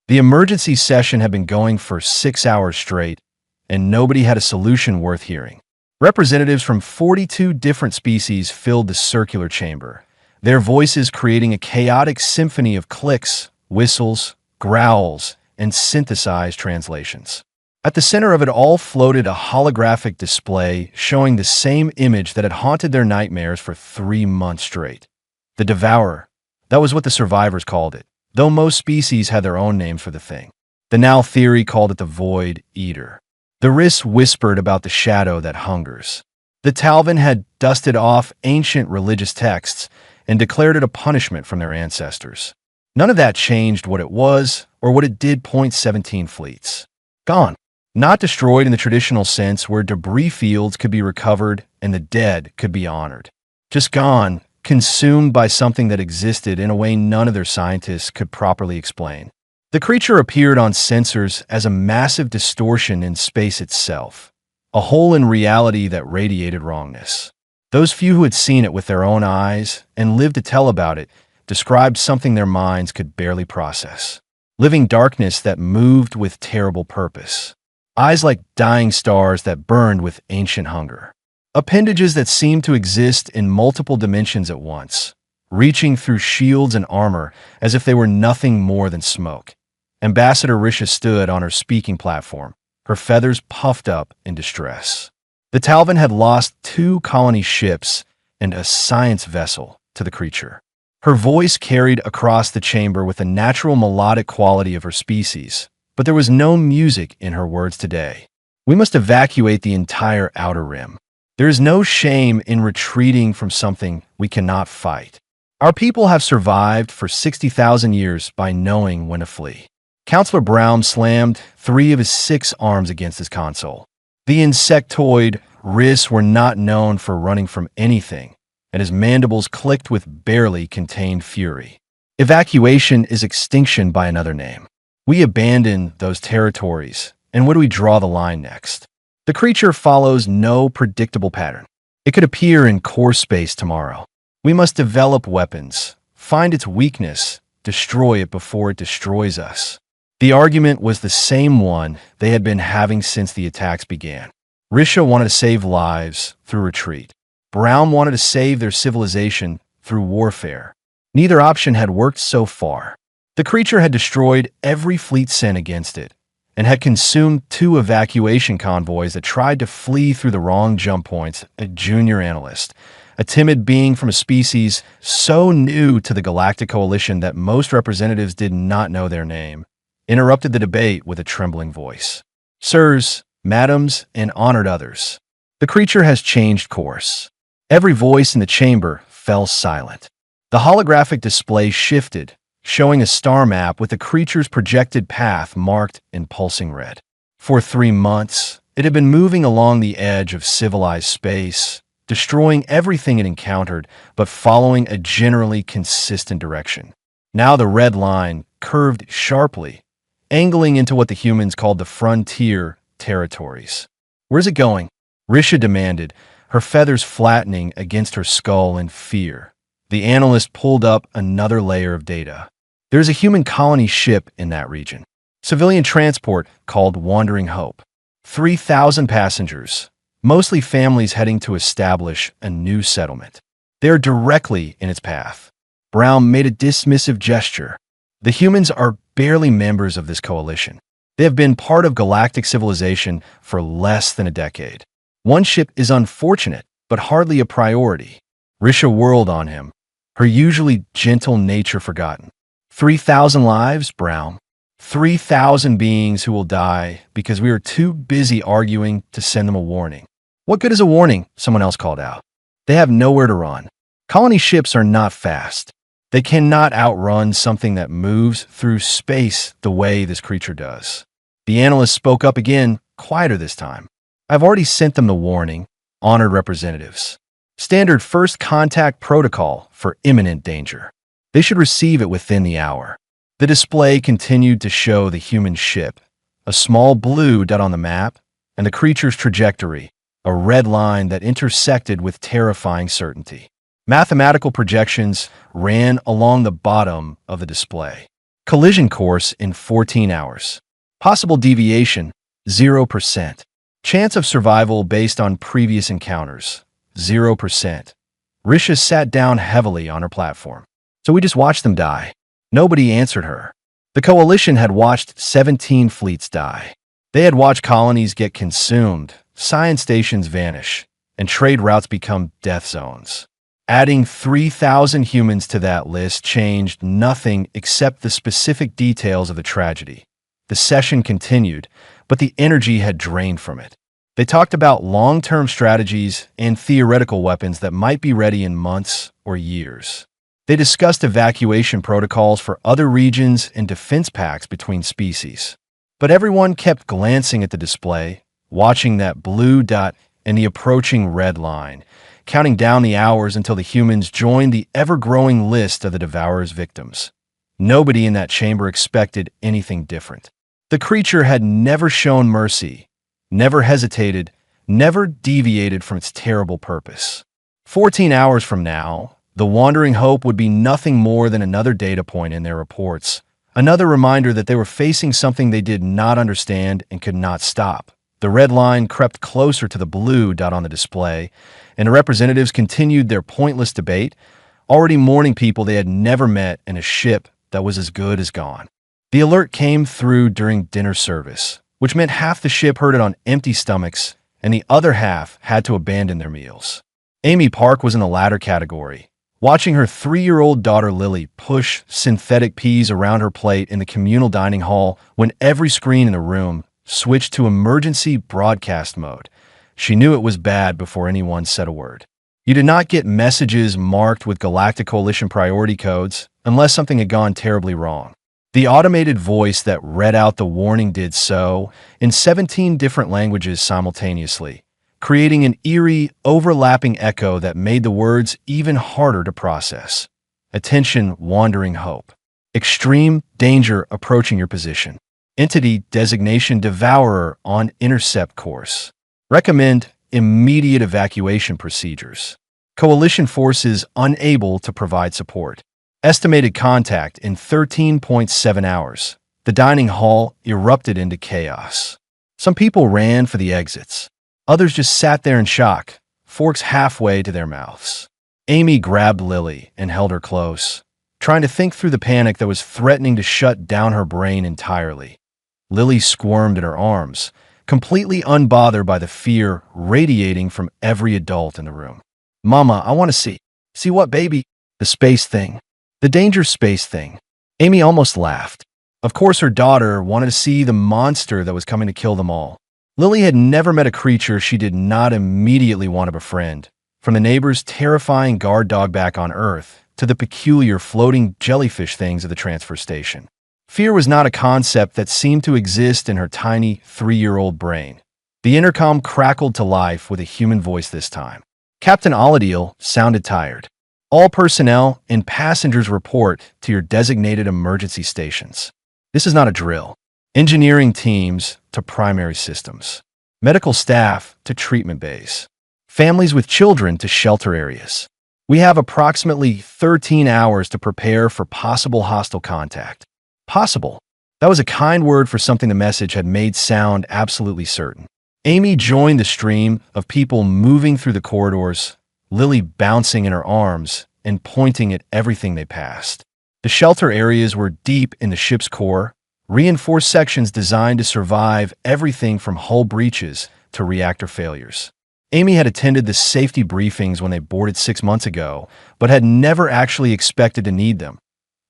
The emergency session had been going for 6 hours straight, and nobody had a solution worth hearing. Representatives from 42 different species filled the circular chamber, their voices creating a chaotic symphony of clicks, whistles, growls, and synthesized translations. At the center of it all floated a holographic display showing the same image that had haunted their nightmares for 3 months straight. The Devourer. That was what the survivors called it, though most species had their own names for the thing. The Now theory called it the Void Eater. The Riss whispered about the shadow that hungers. The Talvin had dusted off ancient religious texts and declared it a punishment from their ancestors. None of that changed what it was or what it did. 17 fleets. Gone. Not destroyed in the traditional sense where debris fields could be recovered and the dead could be honored. Just gone, consumed by something that existed in a way none of their scientists could properly explain. The creature appeared on sensors as a massive distortion in space itself, a hole in reality that radiated wrongness. Those few who had seen it with their own eyes and lived to tell about it described something their minds could barely process. Living darkness that moved with terrible purpose. Eyes like dying stars that burned with ancient hunger. Appendages that seemed to exist in multiple dimensions at once, reaching through shields and armor as if they were nothing more than smoke. Ambassador Risha stood on her speaking platform, her feathers puffed up in distress. The Talvin had lost 2 colony ships and a science vessel to the creature. Her voice carried across the chamber with the natural melodic quality of her species, but there was no music in her words today. We must evacuate the entire outer rim. There is no shame in retreating from something we cannot fight. Our people have survived for 60,000 years by knowing when to flee. Counselor Brown slammed 3 of his 6 arms against his console. The insectoid Riss were not known for running from anything, and his mandibles clicked with barely contained fury. Evacuation is extinction by another name. We abandon those territories, and where do we draw the line next? The creature follows no predictable pattern. It could appear in core space tomorrow. We must develop weapons, find its weakness, destroy it before it destroys us. The argument was the same one they had been having since the attacks began. Risha wanted to save lives through retreat. Brown wanted to save their civilization through warfare. Neither option had worked so far. The creature had destroyed every fleet sent against it, and had consumed 2 evacuation convoys that tried to flee through the wrong jump points. A junior analyst, a timid being from a species so new to the Galactic Coalition that most representatives did not know their name, interrupted the debate with a trembling voice. Sirs, madams, and honored others, the creature has changed course. Every voice in the chamber fell silent. The holographic display shifted, showing a star map with the creature's projected path marked in pulsing red. For 3 months, it had been moving along the edge of civilized space, destroying everything it encountered, but following a generally consistent direction. Now the red line curved sharply, angling into what the humans called the frontier territories. Where's it going? Risha demanded, her feathers flattening against her skull in fear. The analyst pulled up another layer of data. There's a human colony ship in that region. Civilian transport called Wandering Hope. 3,000 passengers, mostly families heading to establish a new settlement. They're directly in its path. Brown made a dismissive gesture. The humans are barely members of this coalition. They have been part of galactic civilization for less than a decade. One ship is unfortunate, but hardly a priority. Risha whirled on him, her usually gentle nature forgotten. 3,000 lives, Brown. 3,000 beings who will die because we are too busy arguing to send them a warning. What good is a warning? Someone else called out. They have nowhere to run. Colony ships are not fast. They cannot outrun something that moves through space the way this creature does. The analyst spoke up again, quieter this time. I've already sent them the warning, honored representatives. Standard first contact protocol for imminent danger. They should receive it within the hour. The display continued to show the human ship, a small blue dot on the map, and the creature's trajectory, a red line that intersected with terrifying certainty. Mathematical projections ran along the bottom of the display. Collision course in 14 hours. Possible deviation, 0%. Chance of survival based on previous encounters, 0%. Risha sat down heavily on her platform. So we just watched them die. Nobody answered her. The coalition had watched 17 fleets die. They had watched colonies get consumed, science stations vanish, and trade routes become death zones. Adding 3,000 humans to that list changed nothing except the specific details of the tragedy. The session continued, but the energy had drained from it. They talked about long-term strategies and theoretical weapons that might be ready in months or years. They discussed evacuation protocols for other regions and defense pacts between species. But everyone kept glancing at the display, watching that blue dot and the approaching red line, counting down the hours until the humans joined the ever-growing list of the Devourer's victims. Nobody in that chamber expected anything different. The creature had never shown mercy, never hesitated, never deviated from its terrible purpose. 14 hours from now, the Wandering Hope would be nothing more than another data point in their reports, another reminder that they were facing something they did not understand and could not stop. The red line crept closer to the blue dot on the display, and the representatives continued their pointless debate, already mourning people they had never met in a ship that was as good as gone. The alert came through during dinner service, which meant half the ship heard it on empty stomachs, and the other half had to abandon their meals. Amy Park was in the latter category, watching her 3-year-old daughter Lily push synthetic peas around her plate in the communal dining hall when every screen in the room switched to emergency broadcast mode. She knew it was bad before anyone said a word. You did not get messages marked with Galactic Coalition priority codes unless something had gone terribly wrong. The automated voice that read out the warning did so in 17 different languages simultaneously, creating an eerie, overlapping echo that made the words even harder to process. Attention, Wandering Hope. Extreme danger approaching your position. Entity designation Devourer on intercept course. Recommend immediate evacuation procedures. Coalition forces unable to provide support. Estimated contact in 13.7 hours. The dining hall erupted into chaos. Some people ran for the exits. Others just sat there in shock, forks halfway to their mouths. Amy grabbed Lily and held her close, trying to think through the panic that was threatening to shut down her brain entirely. Lily squirmed in her arms, completely unbothered by the fear radiating from every adult in the room. Mama, I want to see. See what, baby? The space thing. The danger space thing. Amy almost laughed. Of course, her daughter wanted to see the monster that was coming to kill them all. Lily had never met a creature she did not immediately want to befriend, from the neighbor's terrifying guard dog back on Earth to the peculiar floating jellyfish things at the transfer station. Fear was not a concept that seemed to exist in her tiny 3-year-old brain. The intercom crackled to life with a human voice this time. Captain Oladiel sounded tired. All personnel and passengers report to your designated emergency stations. This is not a drill. Engineering teams to primary systems. Medical staff to treatment bays. Families with children to shelter areas. We have approximately 13 hours to prepare for possible hostile contact. Possible. That was a kind word for something the message had made sound absolutely certain. Amy joined the stream of people moving through the corridors, Lily bouncing in her arms and pointing at everything they passed. The shelter areas were deep in the ship's core, reinforced sections designed to survive everything from hull breaches to reactor failures. Amy had attended the safety briefings when they boarded 6 months ago, but had never actually expected to need them.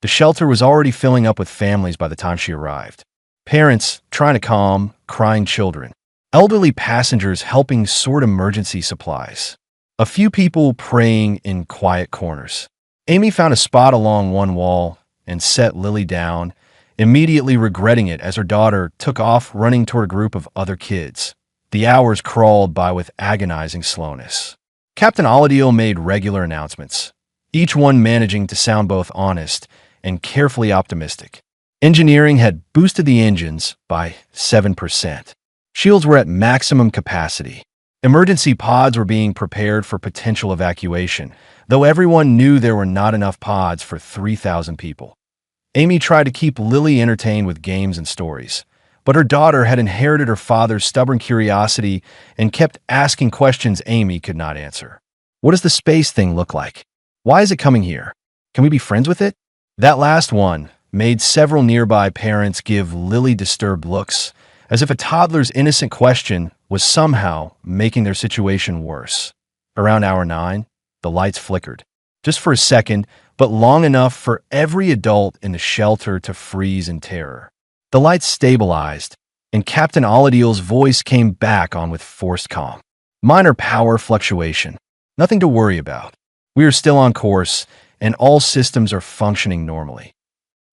The shelter was already filling up with families by the time she arrived. Parents trying to calm crying children. Elderly passengers helping sort emergency supplies. A few people praying in quiet corners. Amy found a spot along one wall and set Lily down, immediately regretting it as her daughter took off running toward a group of other kids. The hours crawled by with agonizing slowness. Captain Oladiel made regular announcements, each one managing to sound both honest and carefully optimistic. Engineering had boosted the engines by 7%. Shields were at maximum capacity. Emergency pods were being prepared for potential evacuation, though everyone knew there were not enough pods for 3,000 people. Amy tried to keep Lily entertained with games and stories, but her daughter had inherited her father's stubborn curiosity and kept asking questions Amy could not answer. What does the space thing look like? Why is it coming here? Can we be friends with it? That last one made several nearby parents give Lily disturbed looks, as if a toddler's innocent question was somehow making their situation worse. Around hour 9, the lights flickered. Just for a second, but long enough for every adult in the shelter to freeze in terror. The lights stabilized, and Captain Oladiel's voice came back on with forced calm. Minor power fluctuation. Nothing to worry about. We are still on course, and all systems are functioning normally.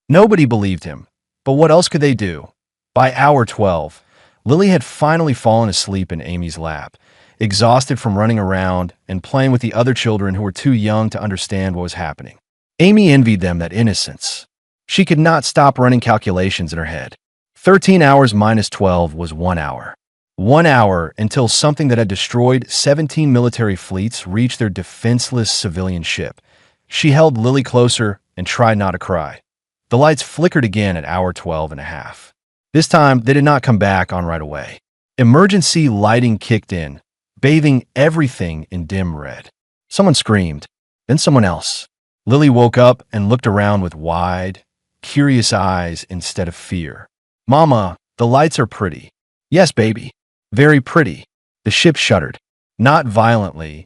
Nobody believed him, but what else could they do? By hour 12, Lily had finally fallen asleep in Amy's lap, exhausted from running around and playing with the other children who were too young to understand what was happening. Amy envied them that innocence. She could not stop running calculations in her head. 13 hours minus 12 was 1 hour. 1 hour until something that had destroyed 17 military fleets reached their defenseless civilian ship. She held Lily closer and tried not to cry. The lights flickered again at hour 12 and a half. This time, they did not come back on right away. Emergency lighting kicked in, bathing everything in dim red. Someone screamed, then someone else. Lily woke up and looked around with wide, curious eyes instead of fear. "Mama, the lights are pretty." "Yes, baby. Very pretty." The ship shuddered. Not violently,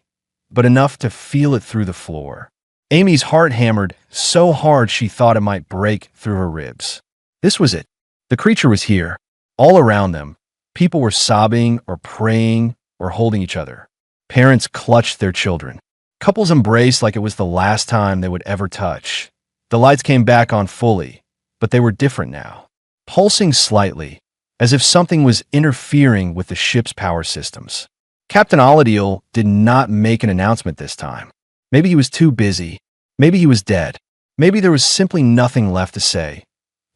but enough to feel it through the floor. Amy's heart hammered so hard she thought it might break through her ribs. This was it. The creature was here, all around them. People were sobbing or praying or holding each other. Parents clutched their children. Couples embraced like it was the last time they would ever touch. The lights came back on fully, but they were different now. Pulsing slightly, as if something was interfering with the ship's power systems. Captain Oladiel did not make an announcement this time. Maybe he was too busy. Maybe he was dead. Maybe there was simply nothing left to say.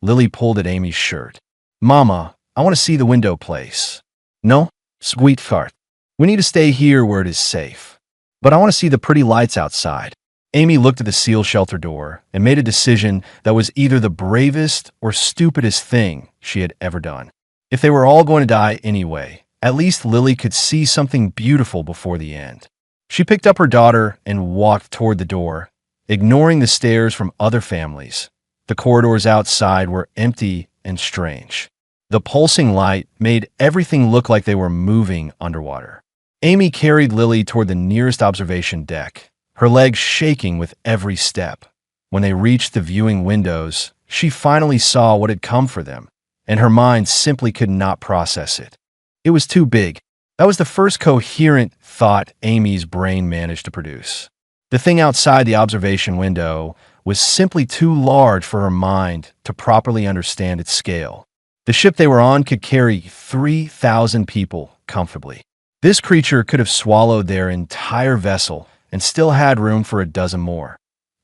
Lily pulled at Amy's shirt. "Mama, I want to see the window place." "No, sweetheart. We need to stay here where it is safe. But I want to see the pretty lights outside." Amy looked at the sealed shelter door and made a decision that was either the bravest or stupidest thing she had ever done. If they were all going to die anyway, at least Lily could see something beautiful before the end. She picked up her daughter and walked toward the door, ignoring the stares from other families. The corridors outside were empty and strange. The pulsing light made everything look like they were moving underwater. Amy carried Lily toward the nearest observation deck, her legs shaking with every step. When they reached the viewing windows, she finally saw what had come for them, and her mind simply could not process it. It was too big. That was the first coherent thought Amy's brain managed to produce. The thing outside the observation window was simply too large for her mind to properly understand its scale. The ship they were on could carry 3,000 people comfortably. This creature could have swallowed their entire vessel and still had room for a dozen more.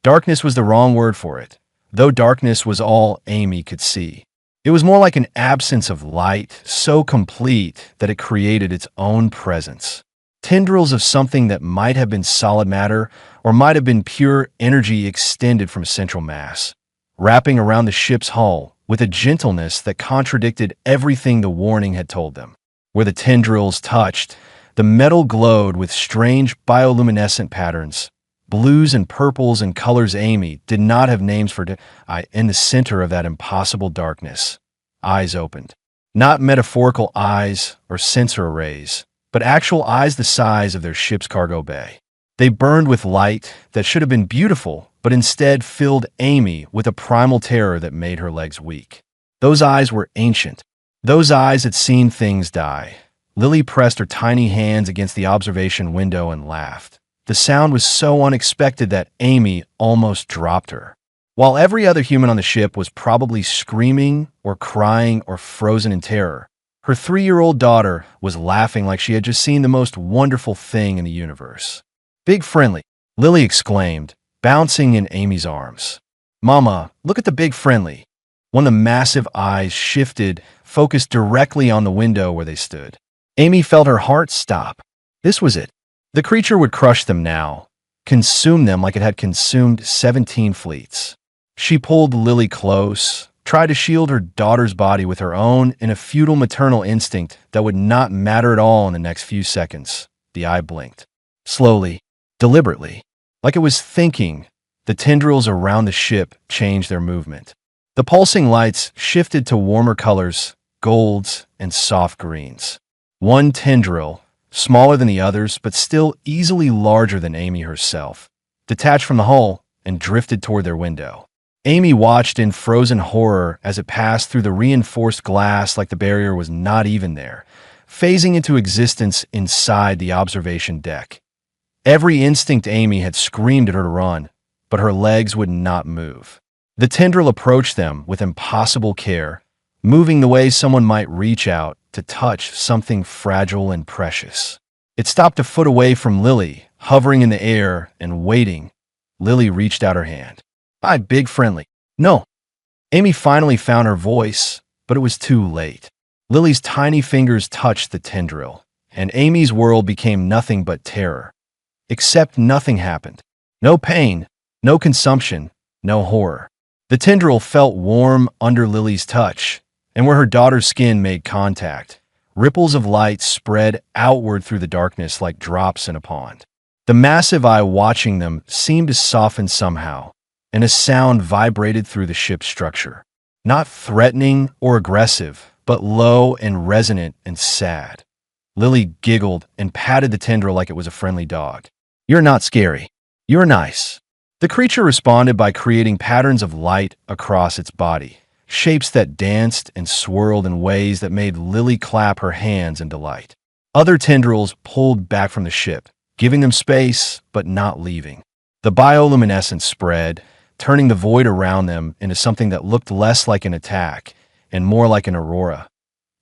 Darkness was the wrong word for it, though darkness was all Amy could see. It was more like an absence of light, so complete that it created its own presence. Tendrils of something that might have been solid matter or might have been pure energy extended from a central mass, wrapping around the ship's hull with a gentleness that contradicted everything the warning had told them. Where the tendrils touched, the metal glowed with strange bioluminescent patterns, blues and purples and colors Amy did not have names for. In the center of that impossible darkness, eyes opened. Not metaphorical eyes or sensor arrays, but actual eyes the size of their ship's cargo bay. They burned with light that should have been beautiful, but instead filled Amy with a primal terror that made her legs weak. Those eyes were ancient. Those eyes had seen things die. Lily pressed her tiny hands against the observation window and laughed. The sound was so unexpected that Amy almost dropped her. While every other human on the ship was probably screaming or crying or frozen in terror, her 3-year-old daughter was laughing like she had just seen the most wonderful thing in the universe. "Big friendly," Lily exclaimed, bouncing in Amy's arms. "Mama, look at the big friendly." One of the massive eyes shifted, focused directly on the window where they stood. Amy felt her heart stop. This was it. The creature would crush them now, consume them like it had consumed 17 fleets. She pulled Lily close, tried to shield her daughter's body with her own in a futile maternal instinct that would not matter at all in the next few seconds. The eye blinked. Slowly, deliberately, like it was thinking, the tendrils around the ship changed their movement. The pulsing lights shifted to warmer colors, golds and soft greens. One tendril, smaller than the others but still easily larger than Amy herself, detached from the hull and drifted toward their window. Amy watched in frozen horror as it passed through the reinforced glass like the barrier was not even there, phasing into existence inside the observation deck. Every instinct Amy had screamed at her to run, but her legs would not move. The tendril approached them with impossible care, moving the way someone might reach out to touch something fragile and precious. It stopped a foot away from Lily, hovering in the air and waiting. Lily reached out her hand. "Hi, big friendly." "No." Amy finally found her voice, but it was too late. Lily's tiny fingers touched the tendril, and Amy's world became nothing but terror. Except nothing happened. No pain, no consumption, no horror. The tendril felt warm under Lily's touch, and where her daughter's skin made contact, ripples of light spread outward through the darkness like drops in a pond. The massive eye watching them seemed to soften somehow, and a sound vibrated through the ship's structure. Not threatening or aggressive, but low and resonant and sad. Lily giggled and patted the tendril like it was a friendly dog. "You're not scary. You're nice." The creature responded by creating patterns of light across its body, shapes that danced and swirled in ways that made Lily clap her hands in delight. Other tendrils pulled back from the ship, giving them space but not leaving. The bioluminescence spread, turning the void around them into something that looked less like an attack and more like an aurora.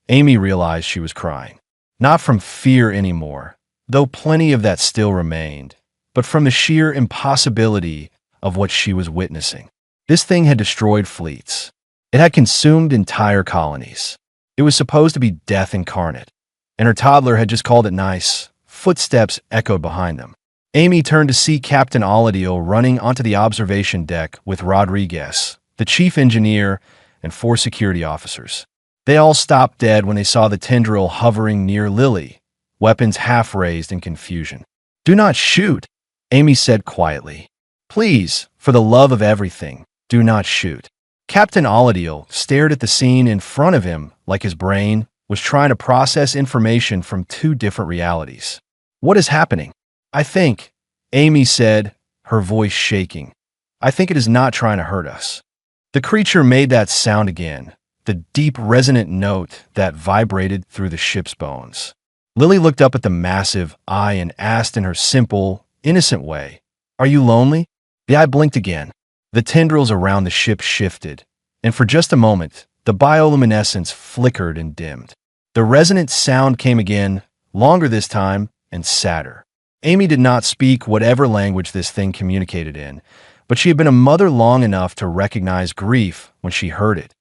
Amy realized she was crying. Not from fear anymore, though plenty of that still remained, but from the sheer impossibility of what she was witnessing. This thing had destroyed fleets. It had consumed entire colonies. It was supposed to be death incarnate, and her toddler had just called it nice. Footsteps echoed behind them. Amy turned to see Captain Oladiel running onto the observation deck with Rodriguez, the chief engineer, and 4 security officers. They all stopped dead when they saw the tendril hovering near Lily, weapons half raised in confusion. "Do not shoot," Amy said quietly. "Please, for the love of everything, do not shoot." Captain Oladiel stared at the scene in front of him like his brain was trying to process information from 2 different realities. "What is happening?" "I think," Amy said, her voice shaking. "I think it is not trying to hurt us." The creature made that sound again, the deep resonant note that vibrated through the ship's bones. Lily looked up at the massive eye and asked in her simple, innocent way, "Are you lonely?" The eye blinked again. The tendrils around the ship shifted, and for just a moment, the bioluminescence flickered and dimmed. The resonant sound came again, longer this time, and sadder. Amy did not speak whatever language this thing communicated in, but she had been a mother long enough to recognize grief when she heard it.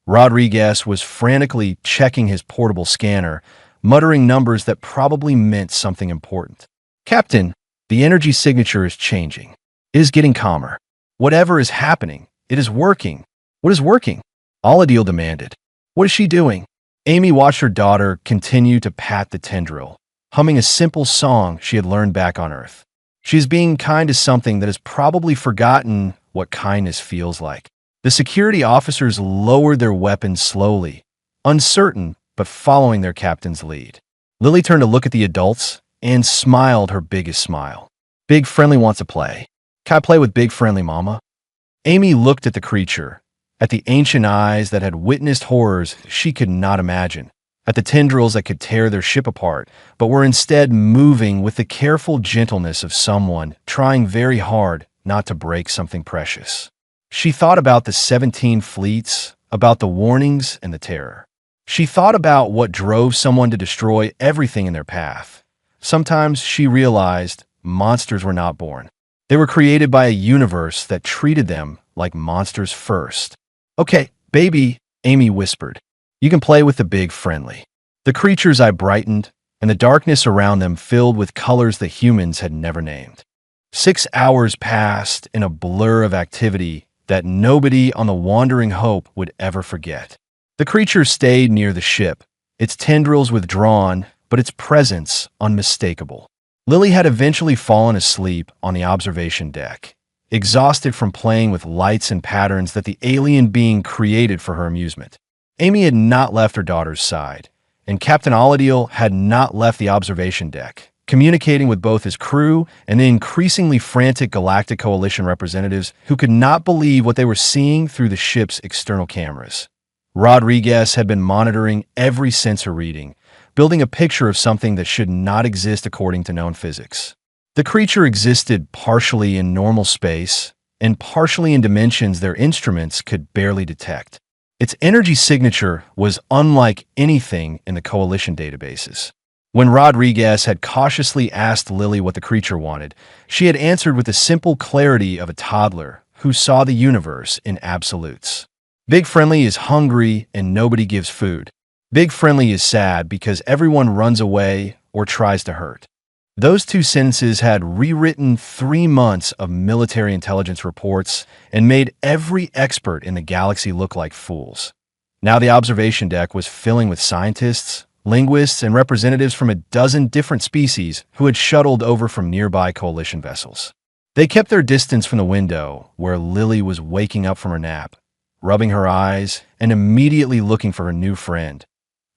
Rodriguez was frantically checking his portable scanner, muttering numbers that probably meant something important. "Captain, the energy signature is changing. It is getting calmer. Whatever is happening, it is working." "What is working?" Oladiel demanded. "What is she doing?" Amy watched her daughter continue to pat the tendril, humming a simple song she had learned back on Earth. She is being kind to something that has probably forgotten what kindness feels like. The security officers lowered their weapons slowly, uncertain but following their captain's lead. Lily turned to look at the adults and smiled her biggest smile. "Big Friendly wants to play. Can I play with Big Friendly, Mama?" Amy looked at the creature, at the ancient eyes that had witnessed horrors she could not imagine, at the tendrils that could tear their ship apart, but were instead moving with the careful gentleness of someone trying very hard not to break something precious. She thought about the 17 fleets, about the warnings and the terror. She thought about what drove someone to destroy everything in their path. Sometimes she realized monsters were not born. They were created by a universe that treated them like monsters first. "Okay, baby," Amy whispered. "You can play with the Big Friendly." The creature's eye brightened, and the darkness around them filled with colors that humans had never named. 6 hours passed in a blur of activity that nobody on the Wandering Hope would ever forget. The creature stayed near the ship, its tendrils withdrawn, but its presence unmistakable. Lily had eventually fallen asleep on the observation deck, exhausted from playing with lights and patterns that the alien being created for her amusement. Amy had not left her daughter's side, and Captain Oladiel had not left the observation deck, communicating with both his crew and the increasingly frantic Galactic Coalition representatives who could not believe what they were seeing through the ship's external cameras. Rodriguez had been monitoring every sensor reading, building a picture of something that should not exist according to known physics. The creature existed partially in normal space and partially in dimensions their instruments could barely detect. Its energy signature was unlike anything in the Coalition databases. When Rodriguez had cautiously asked Lily what the creature wanted, she had answered with the simple clarity of a toddler who saw the universe in absolutes. Big Friendly is hungry and nobody gives food. Big Friendly is sad because everyone runs away or tries to hurt. Those two sentences had rewritten 3 months of military intelligence reports and made every expert in the galaxy look like fools. Now the observation deck was filling with scientists, linguists, and representatives from a dozen different species who had shuttled over from nearby Coalition vessels. They kept their distance from the window where Lily was waking up from her nap, rubbing her eyes and immediately looking for her new friend.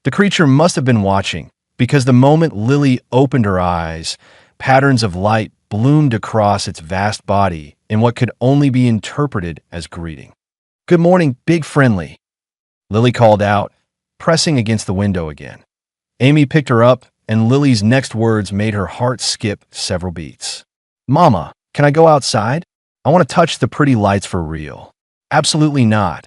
The creature must have been watching, because the moment Lily opened her eyes, patterns of light bloomed across its vast body in what could only be interpreted as greeting. "Good morning, Big Friendly," Lily called out, pressing against the window again. Amy picked her up, and Lily's next words made her heart skip several beats. "Mama, can I go outside? I want to touch the pretty lights for real." "Absolutely not,"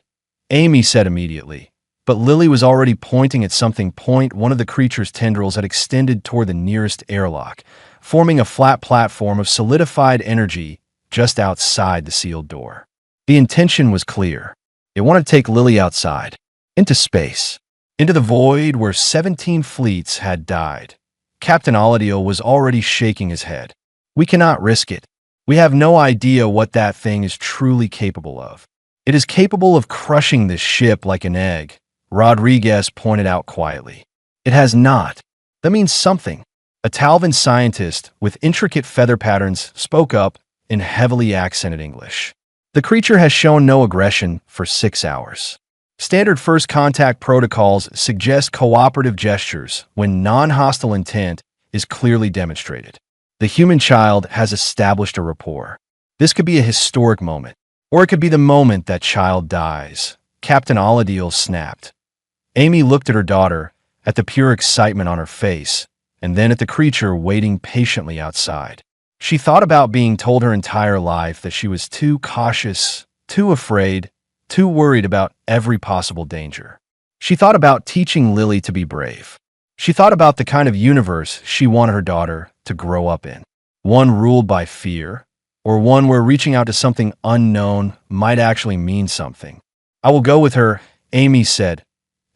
Amy said immediately. But Lily was already pointing at something. One of the creature's tendrils had extended toward the nearest airlock, forming a flat platform of solidified energy just outside the sealed door. The intention was clear. It wanted to take Lily outside, into space, into the void where 17 fleets had died. Captain Oladiel was already shaking his head. "We cannot risk it. We have no idea what that thing is truly capable of. It is capable of crushing this ship like an egg," Rodriguez pointed out quietly. "It has not. That means something." A Talvan scientist with intricate feather patterns spoke up in heavily accented English. "The creature has shown no aggression for 6 hours. Standard first contact protocols suggest cooperative gestures when non-hostile intent is clearly demonstrated. The human child has established a rapport. This could be a historic moment, or it could be the moment that child dies," Captain Oladiel snapped. Amy looked at her daughter, at the pure excitement on her face, and then at the creature waiting patiently outside. She thought about being told her entire life that she was too cautious, too afraid, too worried about every possible danger. She thought about teaching Lily to be brave. She thought about the kind of universe she wanted her daughter to grow up in. One ruled by fear, or one where reaching out to something unknown might actually mean something. "I will go with her," Amy said.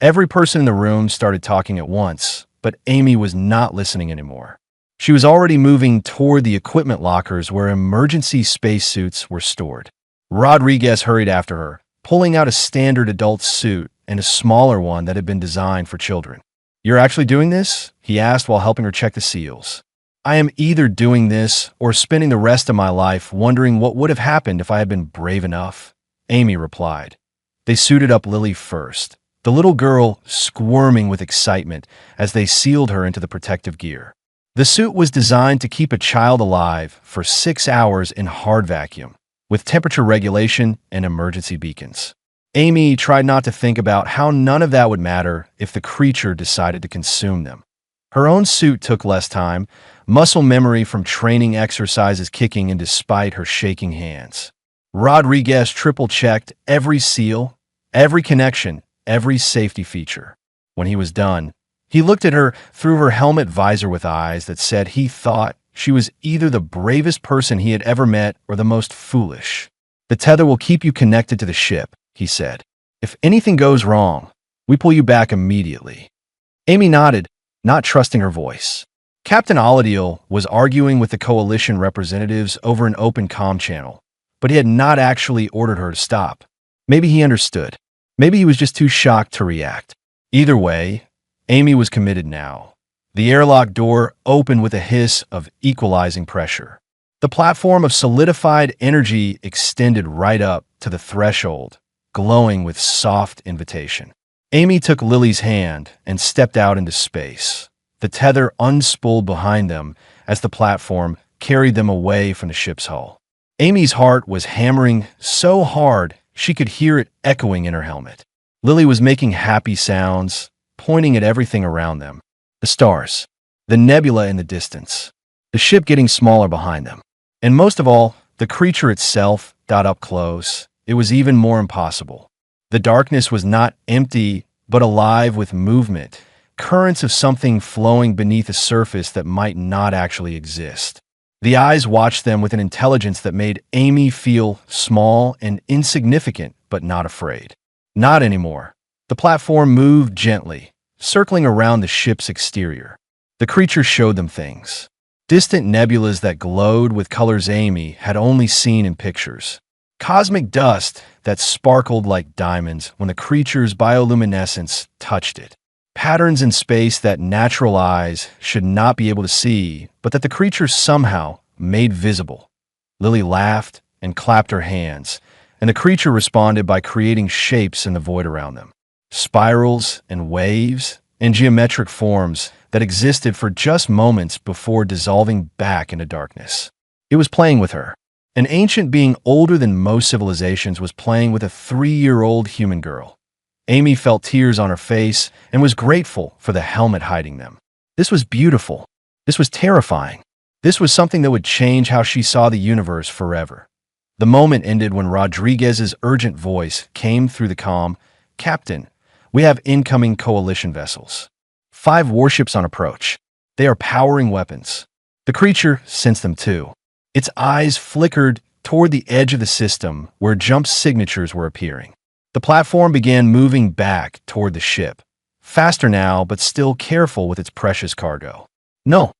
Every person in the room started talking at once, but Amy was not listening anymore. She was already moving toward the equipment lockers where emergency spacesuits were stored. Rodriguez hurried after her, pulling out a standard adult suit and a smaller one that had been designed for children. "You're actually doing this?" he asked while helping her check the seals. "I am either doing this or spending the rest of my life wondering what would have happened if I had been brave enough," Amy replied. They suited up Lily first, the little girl squirming with excitement as they sealed her into the protective gear. The suit was designed to keep a child alive for 6 hours in hard vacuum, with temperature regulation and emergency beacons. Amy tried not to think about how none of that would matter if the creature decided to consume them. Her own suit took less time, muscle memory from training exercises kicking in despite her shaking hands. Rodriguez triple-checked every seal, every connection, every safety feature. When he was done, he looked at her through her helmet visor with eyes that said he thought she was either the bravest person he had ever met or the most foolish. "The tether will keep you connected to the ship," he said. "If anything goes wrong, we pull you back immediately." Amy nodded, not trusting her voice. Captain Oladiel was arguing with the Coalition representatives over an open comm channel, but he had not actually ordered her to stop. Maybe he understood. Maybe he was just too shocked to react. Either way, Amy was committed now. The airlock door opened with a hiss of equalizing pressure. The platform of solidified energy extended right up to the threshold, glowing with soft invitation. Amy took Lily's hand and stepped out into space. The tether unspooled behind them as the platform carried them away from the ship's hull. Amy's heart was hammering so hard she could hear it echoing in her helmet. Lily was making happy sounds, pointing at everything around them. The stars, the nebula in the distance, the ship getting smaller behind them. And most of all, the creature itself got up close. It was even more impossible. The darkness was not empty, but alive with movement, currents of something flowing beneath a surface that might not actually exist. The eyes watched them with an intelligence that made Amy feel small and insignificant, but not afraid. Not anymore. The platform moved gently, circling around the ship's exterior. The creature showed them things. Distant nebulas that glowed with colors Amy had only seen in pictures. Cosmic dust that sparkled like diamonds when the creature's bioluminescence touched it. Patterns in space that natural eyes should not be able to see, but that the creature somehow made visible. Lily laughed and clapped her hands, and the creature responded by creating shapes in the void around them. Spirals and waves and geometric forms that existed for just moments before dissolving back into darkness. It was playing with her. An ancient being older than most civilizations was playing with a 3-year-old human girl. Amy felt tears on her face and was grateful for the helmet hiding them. This was beautiful. This was terrifying. This was something that would change how she saw the universe forever. The moment ended when Rodriguez's urgent voice came through the comm. "Captain, we have incoming coalition vessels. 5 warships on approach. They are powering weapons." The creature sensed them too. Its eyes flickered toward the edge of the system where jump signatures were appearing. The platform began moving back toward the ship, faster now but still careful with its precious cargo. "No,"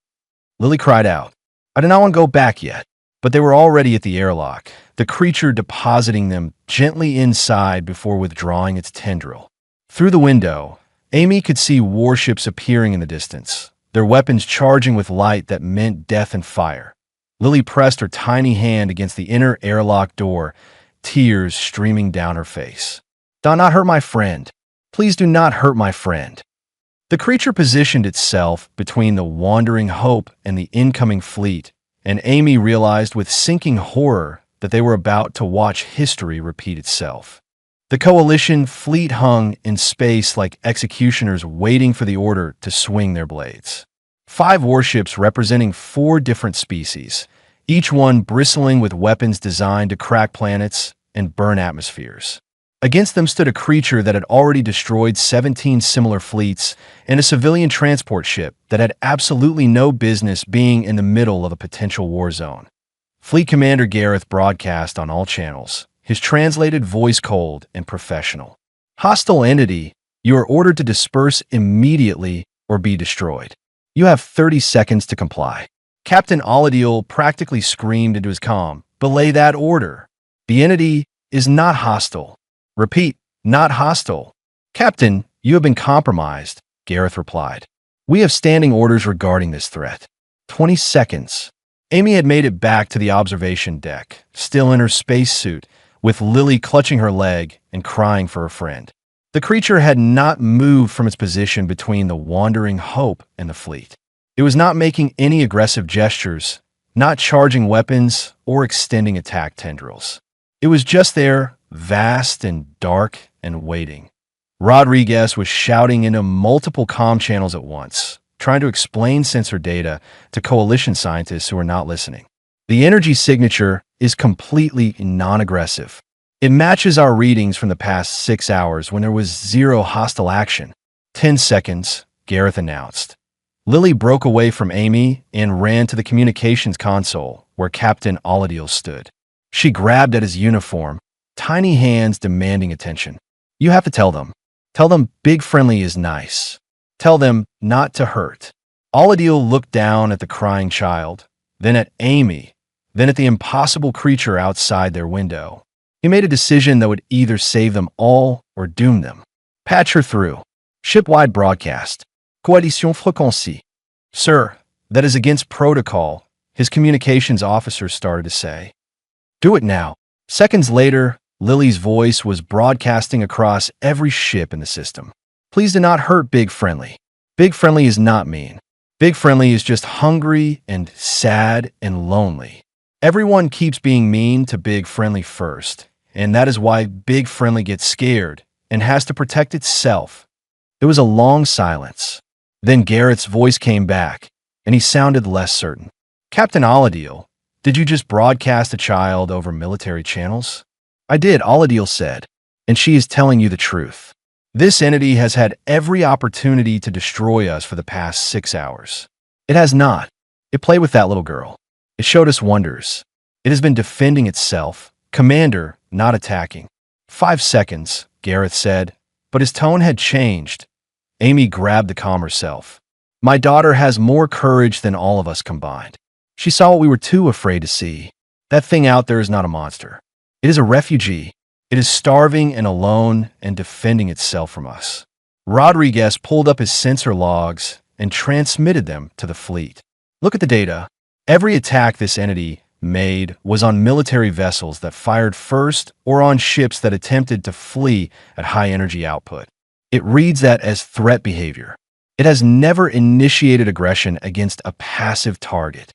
Lily cried out. "I do not want to go back yet." But they were already at the airlock, the creature depositing them gently inside before withdrawing its tendril. Through the window, Amy could see warships appearing in the distance, their weapons charging with light that meant death and fire. Lily pressed her tiny hand against the inner airlock door, tears streaming down her face. "Do not hurt my friend. Please do not hurt my friend." The creature positioned itself between the wandering hope and the incoming fleet, and Amy realized with sinking horror that they were about to watch history repeat itself. The coalition fleet hung in space like executioners waiting for the order to swing their blades. 5 warships representing 4 different species, each one bristling with weapons designed to crack planets and burn atmospheres. Against them stood a creature that had already destroyed 17 similar fleets and a civilian transport ship that had absolutely no business being in the middle of a potential war zone. Fleet Commander Gareth broadcast on all channels, his translated voice cold and professional. "Hostile entity, you are ordered to disperse immediately or be destroyed. You have 30 seconds to comply." Captain Oladiel practically screamed into his comm, "Belay that order. The entity is not hostile. Repeat, not hostile." "Captain, you have been compromised," Gareth replied. "We have standing orders regarding this threat." 20 seconds. Amy had made it back to the observation deck, still in her spacesuit, with Lily clutching her leg and crying for her friend. The creature had not moved from its position between the wandering hope and the fleet. It was not making any aggressive gestures, not charging weapons or extending attack tendrils. It was just there, vast and dark and waiting. Rodriguez was shouting into multiple comm channels at once, trying to explain sensor data to coalition scientists who were not listening. "The energy signature is completely non-aggressive. It matches our readings from the past 6 hours when there was 0 hostile action." 10 seconds, Gareth announced. Lily broke away from Amy and ran to the communications console where Captain Oladiel stood. She grabbed at his uniform, tiny hands demanding attention. "You have to tell them. Tell them Big Friendly is nice. Tell them not to hurt." Oladiel looked down at the crying child, then at Amy, then at the impossible creature outside their window. He made a decision that would either save them all or doom them. Patch her through. Ship-wide broadcast. Coalition fréquency. Sir, that is against protocol, his communications officer started to say. Do it now. Seconds later, Lily's voice was broadcasting across every ship in the system. Please do not hurt Big Friendly. Big Friendly is not mean. Big Friendly is just hungry and sad and lonely. Everyone keeps being mean to Big Friendly first, and that is why Big Friendly gets scared and has to protect itself. There was a long silence. Then Gareth's voice came back, and he sounded less certain. Captain Aladil, did you just broadcast a child over military channels? I did, Aladil said, and she is telling you the truth. This entity has had every opportunity to destroy us for the past 6 hours. It has not. It played with that little girl. It showed us wonders. It has been defending itself. Commander, not attacking. 5 seconds, Gareth said, but his tone had changed. Amy grabbed the calm herself. My daughter has more courage than all of us combined. She saw what we were too afraid to see. That thing out there is not a monster. It is a refugee. It is starving and alone and defending itself from us. Rodriguez pulled up his sensor logs and transmitted them to the fleet. Look at the data. Every attack this entity made was on military vessels that fired first or on ships that attempted to flee at high energy output. It reads that as threat behavior. It has never initiated aggression against a passive target.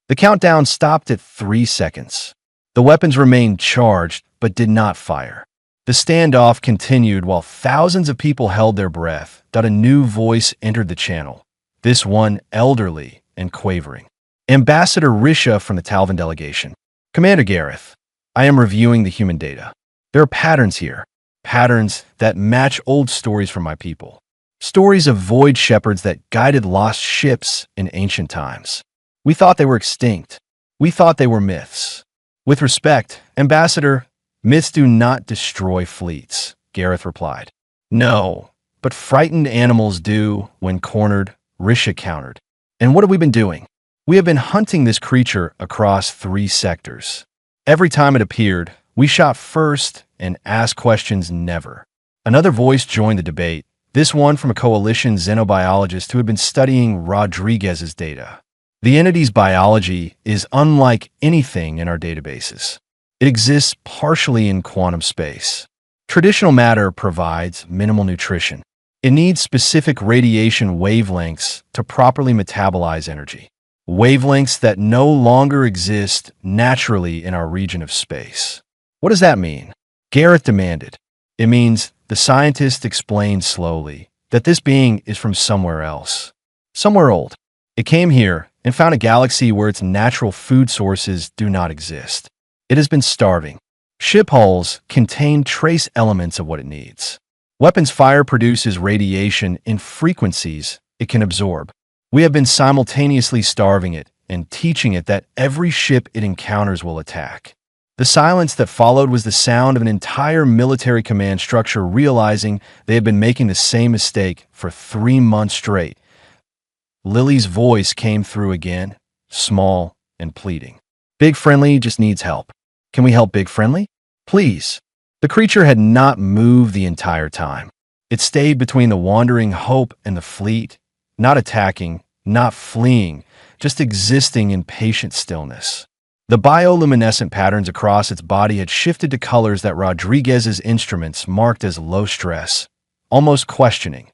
The countdown stopped at 3 seconds. The weapons remained charged but did not fire. The standoff continued while thousands of people held their breath. A new voice entered the channel, this one elderly and quavering. Ambassador Risha from the Talvin delegation. Commander Gareth, I am reviewing the human data. There are patterns here. Patterns that match old stories from my people. Stories of void shepherds that guided lost ships in ancient times. We thought they were extinct. We thought they were myths. With respect, Ambassador, myths do not destroy fleets, Gareth replied. No, but frightened animals do when cornered, Risha countered. And what have we been doing? We have been hunting this creature across 3 sectors. Every time it appeared, we shot first and asked questions never. Another voice joined the debate, this one from a coalition xenobiologist who had been studying Rodriguez's data. The entity's biology is unlike anything in our databases. It exists partially in quantum space. Traditional matter provides minimal nutrition. It needs specific radiation wavelengths to properly metabolize energy. Wavelengths that no longer exist naturally in our region of space. What does that mean? Gareth demanded. It means, the scientist explained slowly, that this being is from somewhere else. Somewhere old. It came here and found a galaxy where its natural food sources do not exist. It has been starving. Ship hulls contain trace elements of what it needs. Weapons fire produces radiation in frequencies it can absorb. We have been simultaneously starving it and teaching it that every ship it encounters will attack. The silence that followed was the sound of an entire military command structure realizing they had been making the same mistake for 3 months straight. Lily's voice came through again, small and pleading. Big Friendly just needs help. Can we help Big Friendly? Please. The creature had not moved the entire time. It stayed between the wandering hope and the fleet, not attacking, not fleeing, just existing in patient stillness. The bioluminescent patterns across its body had shifted to colors that Rodriguez's instruments marked as low stress, almost questioning.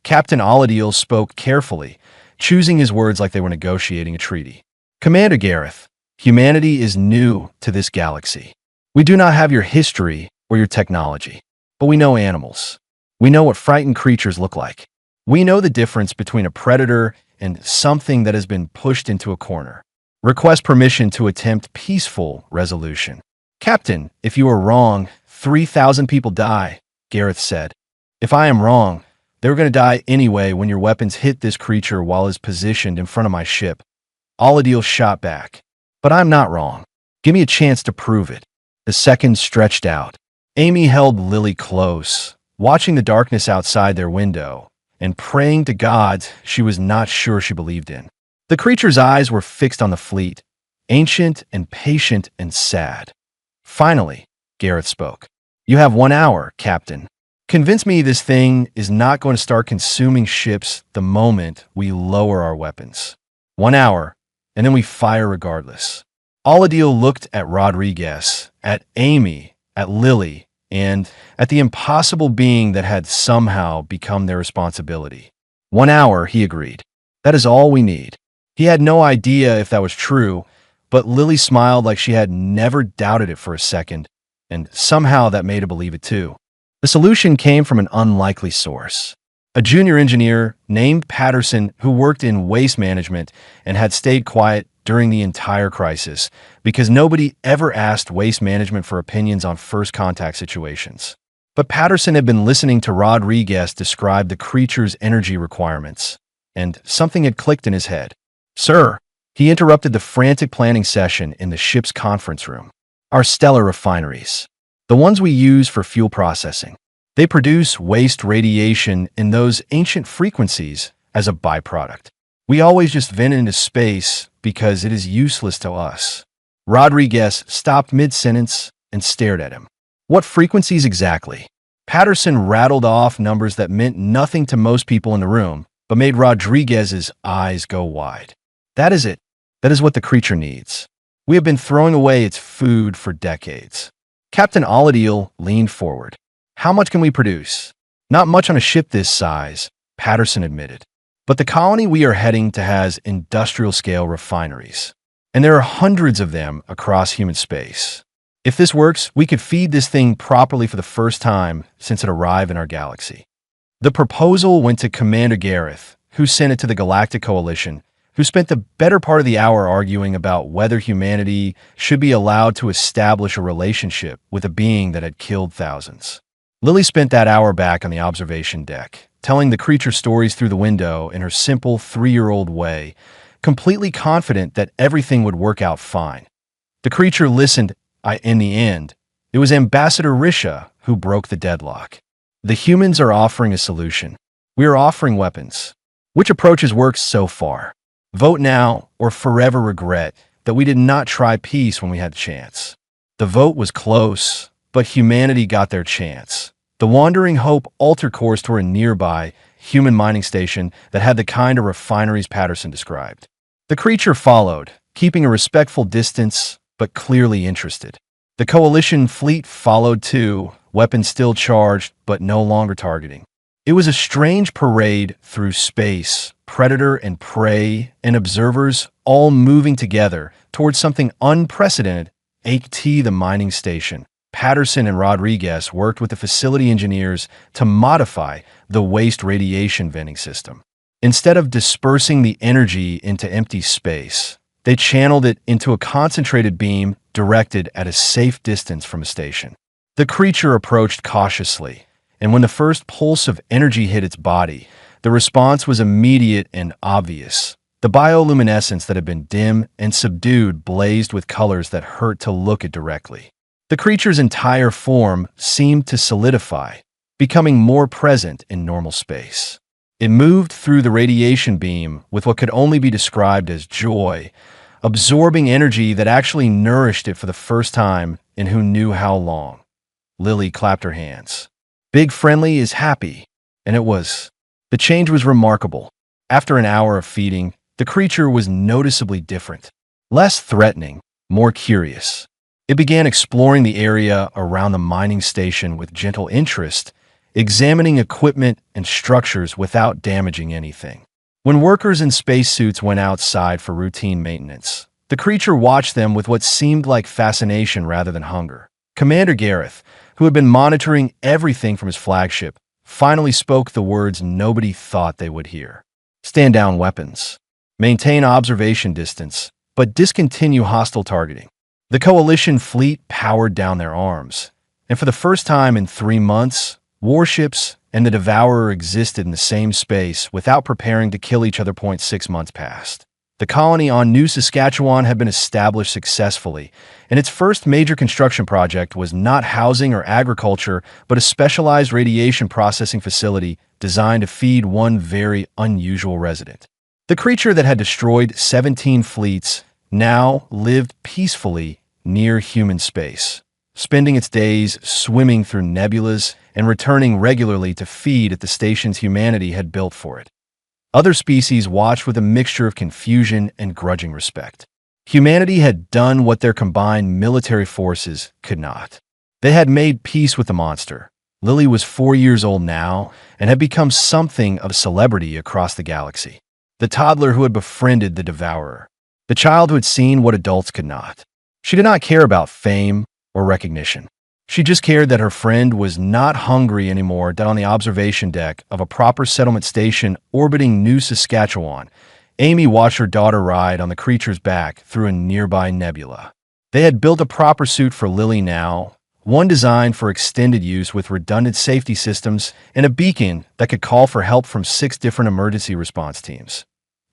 Captain Aladil spoke carefully, choosing his words like they were negotiating a treaty. Commander Gareth, humanity is new to this galaxy. We do not have your history or your technology, but we know animals. We know what frightened creatures look like. We know the difference between a predator and something that has been pushed into a corner. Request permission to attempt peaceful resolution. Captain, if you are wrong, 3,000 people die, Gareth said. If I am wrong, they were going to die anyway when your weapons hit this creature while it's positioned in front of my ship. Aladil shot back. But I'm not wrong. Give me a chance to prove it. The seconds stretched out. Amy held Lily close, watching the darkness outside their window, and praying to gods she was not sure she believed in. The creature's eyes were fixed on the fleet, ancient and patient and sad. Finally, Gareth spoke. "You have 1 hour, Captain. Convince me this thing is not going to start consuming ships the moment we lower our weapons. 1 hour, and then we fire regardless." Aladiel looked at Rodriguez, at Amy, at Lily, and at the impossible being that had somehow become their responsibility. 1 hour, he agreed. That is all we need. He had no idea if that was true, but Lily smiled like she had never doubted it for a second, and somehow that made her believe it too. The solution came from an unlikely source. A junior engineer named Patterson who worked in waste management and had stayed quiet during the entire crisis because nobody ever asked waste management for opinions on first contact situations. But Patterson had been listening to Rodriguez describe the creature's energy requirements, and something had clicked in his head. "Sir," he interrupted the frantic planning session in the ship's conference room. "Our stellar refineries, the ones we use for fuel processing, they produce waste radiation in those ancient frequencies as a byproduct. We always just vent into space because it is useless to us." Rodriguez stopped mid-sentence and stared at him. "What frequencies exactly?" Patterson rattled off numbers that meant nothing to most people in the room, but made Rodriguez's eyes go wide. "That is it. That is what the creature needs. We have been throwing away its food for decades." Captain Aladiel leaned forward. "How much can we produce?" "Not much on a ship this size," Patterson admitted. "But the colony we are heading to has industrial-scale refineries, and there are hundreds of them across human space. If this works, we could feed this thing properly for the first time since it arrived in our galaxy." The proposal went to Commander Gareth, who sent it to the Galactic Coalition, who spent the better part of the hour arguing about whether humanity should be allowed to establish a relationship with a being that had killed thousands. Lily spent that hour back on the observation deck, telling the creature stories through the window in her simple 3-year-old way, completely confident that everything would work out fine. The creature listened. In the end, it was Ambassador Risha who broke the deadlock. "The humans are offering a solution. We are offering weapons. Which approach has worked so far? Vote now or forever regret that we did not try peace when we had the chance." The vote was close, but humanity got their chance. The Wandering Hope altered course toward a nearby human mining station that had the kind of refineries Patterson described. The creature followed, keeping a respectful distance, but clearly interested. The Coalition fleet followed too, weapons still charged, but no longer targeting. It was a strange parade through space, predator and prey and observers all moving together towards something unprecedented, AT the mining station. Patterson and Rodriguez worked with the facility engineers to modify the waste radiation venting system. Instead of dispersing the energy into empty space, they channeled it into a concentrated beam directed at a safe distance from a station. The creature approached cautiously, and when the first pulse of energy hit its body, the response was immediate and obvious. The bioluminescence that had been dim and subdued blazed with colors that hurt to look at directly. The creature's entire form seemed to solidify, becoming more present in normal space. It moved through the radiation beam with what could only be described as joy, absorbing energy that actually nourished it for the first time in who knew how long. Lily clapped her hands. "Big Friendly is happy," and it was. The change was remarkable. After an hour of feeding, the creature was noticeably different. Less threatening, more curious. It began exploring the area around the mining station with gentle interest, examining equipment and structures without damaging anything. When workers in spacesuits went outside for routine maintenance, the creature watched them with what seemed like fascination rather than hunger. Commander Gareth, who had been monitoring everything from his flagship, finally spoke the words nobody thought they would hear. "Stand down weapons. Maintain observation distance, but discontinue hostile targeting." The Coalition fleet powered down their arms, and for the first time in 3 months, warships and the Devourer existed in the same space without preparing to kill each other. 6 months passed. The colony on New Saskatchewan had been established successfully, and its first major construction project was not housing or agriculture, but a specialized radiation processing facility designed to feed one very unusual resident. The creature that had destroyed 17 fleets now lived peacefully near human space, spending its days swimming through nebulas and returning regularly to feed at the stations humanity had built for it. Other species watched with a mixture of confusion and grudging respect. Humanity had done what their combined military forces could not. They had made peace with the monster. Lily was 4 years old now and had become something of a celebrity across the galaxy. The toddler who had befriended the Devourer. The child who had seen what adults could not. She did not care about fame or recognition. She just cared that her friend was not hungry anymore down on the observation deck of a proper settlement station orbiting New Saskatchewan. Amy watched her daughter ride on the creature's back through a nearby nebula. They had built a proper suit for Lily now, one designed for extended use with redundant safety systems and a beacon that could call for help from 6 different emergency response teams.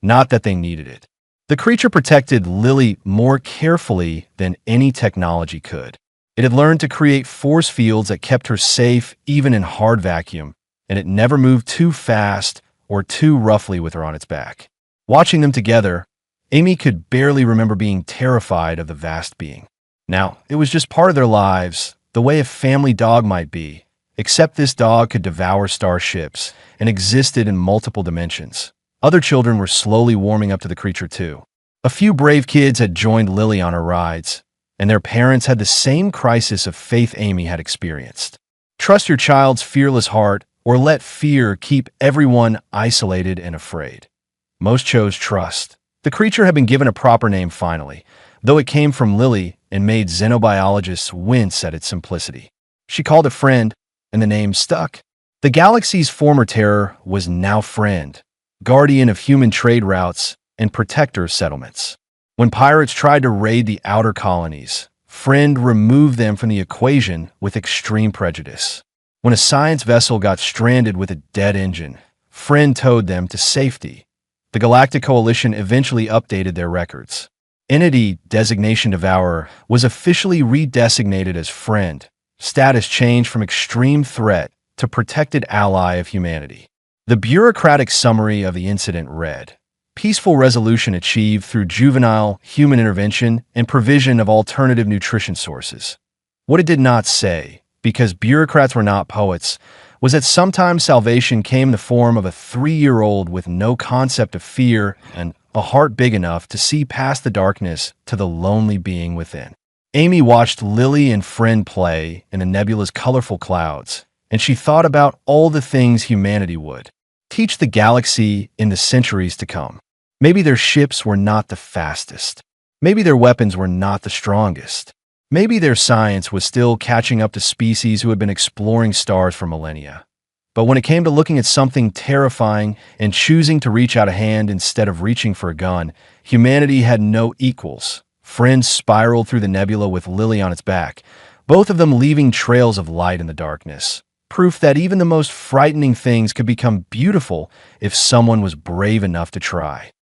Not that they needed it. The creature protected Lily more carefully than any technology could. It had learned to create force fields that kept her safe even in hard vacuum, and it never moved too fast or too roughly with her on its back. Watching them together, Amy could barely remember being terrified of the vast being. Now, it was just part of their lives, the way a family dog might be, except this dog could devour starships and existed in multiple dimensions. Other children were slowly warming up to the creature too. A few brave kids had joined Lily on her rides, and their parents had the same crisis of faith Amy had experienced. Trust your child's fearless heart or let fear keep everyone isolated and afraid. Most chose trust. The creature had been given a proper name finally, though it came from Lily and made xenobiologists wince at its simplicity. She called it Friend, and the name stuck. The galaxy's former terror was now Friend, guardian of human trade routes and protector of settlements. When pirates tried to raid the outer colonies, Friend removed them from the equation with extreme prejudice. When a science vessel got stranded with a dead engine, Friend towed them to safety. The Galactic Coalition eventually updated their records. Entity designation Devourer was officially redesignated as Friend, status changed from extreme threat to protected ally of humanity. The bureaucratic summary of the incident read, peaceful resolution achieved through juvenile human intervention and provision of alternative nutrition sources. What it did not say, because bureaucrats were not poets, was that sometimes salvation came in the form of a 3-year-old with no concept of fear and a heart big enough to see past the darkness to the lonely being within. Amy watched Lily and Friend play in the nebula's colorful clouds, and she thought about all the things humanity would teach the galaxy in the centuries to come. Maybe their ships were not the fastest. Maybe their weapons were not the strongest. Maybe their science was still catching up to species who had been exploring stars for millennia. But when it came to looking at something terrifying and choosing to reach out a hand instead of reaching for a gun, humanity had no equals. Friend spiraled through the nebula with Lily on its back, both of them leaving trails of light in the darkness. Proof that even the most frightening things could become beautiful if someone was brave enough to try.